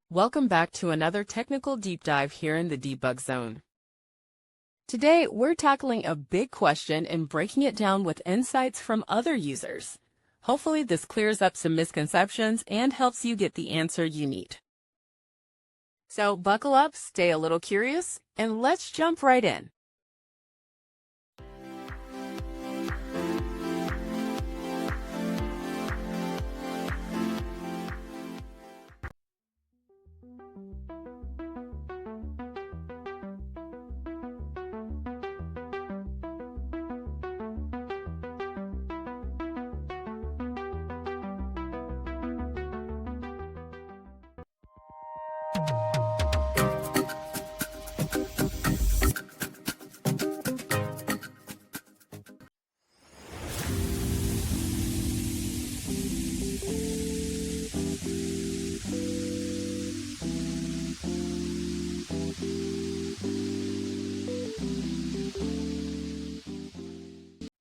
Welcome back to another technical deep dive here in the debug zone. Today, we're tackling a big question and breaking it down with insights from other users. Hopefully, this clears up some misconceptions and helps you get the answer you need. So buckle up, stay a little curious, and let's jump right in.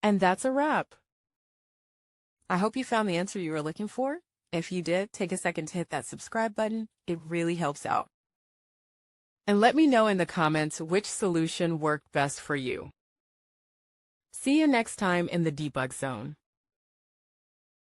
And that's a wrap. I hope you found the answer you were looking for. If you did, take a second to hit that subscribe button. It really helps out. And let me know in the comments which solution worked best for you. See you next time in the debug zone.